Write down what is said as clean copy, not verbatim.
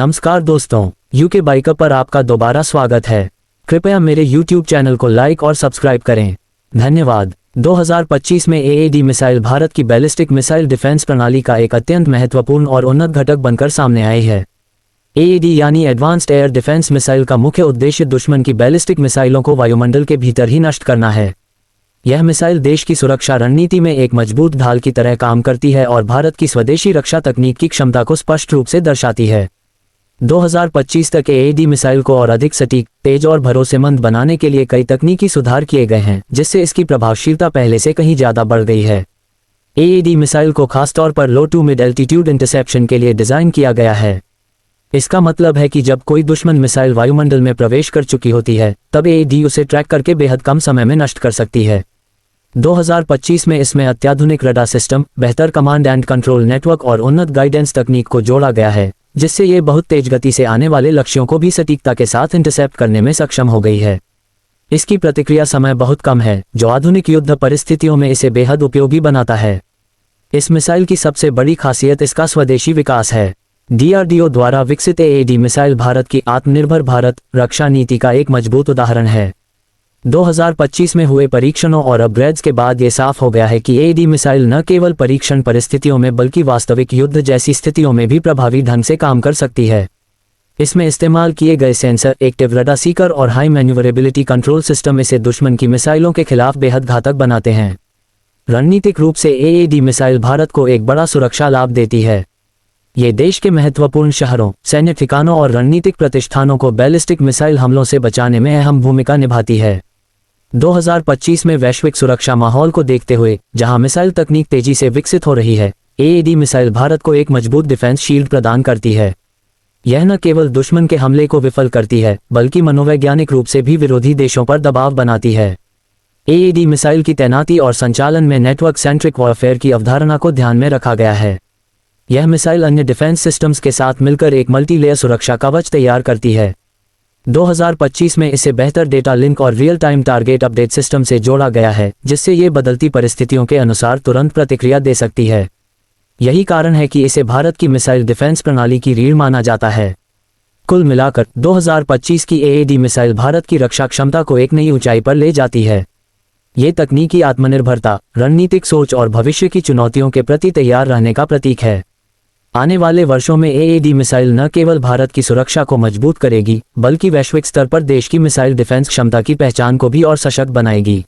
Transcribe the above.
नमस्कार दोस्तों, UK biker पर आपका दोबारा स्वागत है। कृपया मेरे YouTube चैनल को लाइक और सब्सक्राइब करें। धन्यवाद। 2025 में AAD मिसाइल भारत की बैलिस्टिक मिसाइल डिफेंस प्रणाली का एक अत्यंत महत्वपूर्ण और उन्नत घटक बनकर सामने आई है। AAD यानी एडवांस्ड एयर डिफेंस मिसाइल का मुख्य उद्देश्य दुश्मन की बैलिस्टिक मिसाइलों को वायुमंडल के भीतर ही नष्ट करना है। यह मिसाइल देश की सुरक्षा रणनीति में एक मजबूत ढाल की तरह काम करती है और भारत की स्वदेशी रक्षा तकनीक की क्षमता को स्पष्ट रूप से दर्शाती है। 2025 तक AAD मिसाइल को और अधिक सटीक, तेज और भरोसेमंद बनाने के लिए कई तकनीकी सुधार किए गए हैं, जिससे इसकी प्रभावशीलता पहले से कहीं ज़्यादा बढ़ गई है। AAD मिसाइल को खासतौर पर लो टू मिड एल्टीट्यूड इंटरसेप्शन के लिए डिज़ाइन किया गया है। इसका मतलब है कि जब कोई दुश्मन मिसाइल वायुमंडल में प्रवेश कर चुकी होती है, तब AAD उसे ट्रैक करके बेहद कम समय में नष्ट कर सकती है। 2025 में इसमें अत्याधुनिक रडार सिस्टम, बेहतर कमांड एंड कंट्रोल नेटवर्क और उन्नत गाइडेंस तकनीक को जोड़ा गया है, जिससे ये बहुत तेज गति से आने वाले लक्ष्यों को भी सटीकता के साथ इंटरसेप्ट करने में सक्षम हो गई है। इसकी प्रतिक्रिया समय बहुत कम है, जो आधुनिक युद्ध परिस्थितियों में इसे बेहद उपयोगी बनाता है। इस मिसाइल की सबसे बड़ी खासियत इसका स्वदेशी विकास है। DRDO द्वारा विकसित AAD मिसाइल भारत की आत्मनिर्भर भारत रक्षा नीति का एक मजबूत उदाहरण है। 2025 में हुए परीक्षणों और अपग्रेड्स के बाद ये साफ हो गया है कि AAD मिसाइल न केवल परीक्षण परिस्थितियों में बल्कि वास्तविक युद्ध जैसी स्थितियों में भी प्रभावी ढंग से काम कर सकती है। इसमें इस्तेमाल किए गए सेंसर, एक्टिव रडार सीकर और हाई मैन्यूवरेबिलिटी कंट्रोल सिस्टम इसे दुश्मन की मिसाइलों के खिलाफ बेहद घातक बनाते हैं। रणनीतिक रूप से AAD मिसाइल भारत को एक बड़ा सुरक्षा लाभ देती है। ये देश के महत्वपूर्ण शहरों, सैन्य ठिकानों और रणनीतिक प्रतिष्ठानों को बैलिस्टिक मिसाइल हमलों से बचाने में अहम भूमिका निभाती है। 2025 में वैश्विक सुरक्षा माहौल को देखते हुए, जहां मिसाइल तकनीक तेजी से विकसित हो रही है, AAD मिसाइल भारत को एक मजबूत डिफेंस शील्ड प्रदान करती है। यह न केवल दुश्मन के हमले को विफल करती है, बल्कि मनोवैज्ञानिक रूप से भी विरोधी देशों पर दबाव बनाती है। AAD मिसाइल की तैनाती और संचालन में नेटवर्क सेंट्रिक वॉरफेयर की अवधारणा को ध्यान में रखा गया है। यह मिसाइल अन्य डिफेंस सिस्टम्स के साथ मिलकर एक मल्टीलेयर सुरक्षा कवच तैयार करती है। 2025 में इसे बेहतर डेटा लिंक और real time target update system से जोड़ा गया है, जिससे ये बदलती परिस्थितियों के अनुसार तुरंत प्रतिक्रिया दे सकती है। यही कारण है कि इसे भारत की मिसाइल डिफेंस प्रणाली की रीढ़ माना जाता है। कुल मिलाकर 2025 की AAD मिसाइल भारत की रक्षा क्षमता को एक नई ऊंचाई पर ले जाती है। ये तकनीकी आत्मनिर्भरता, रणनीतिक सोच और भविष्य की चुनौतियों के प्रति तैयार रहने का प्रतीक है। आने वाले वर्षों में AAD मिसाइल न केवल भारत की सुरक्षा को मजबूत करेगी, बल्कि वैश्विक स्तर पर देश की मिसाइल डिफेंस क्षमता की पहचान को भी और सशक्त बनाएगी।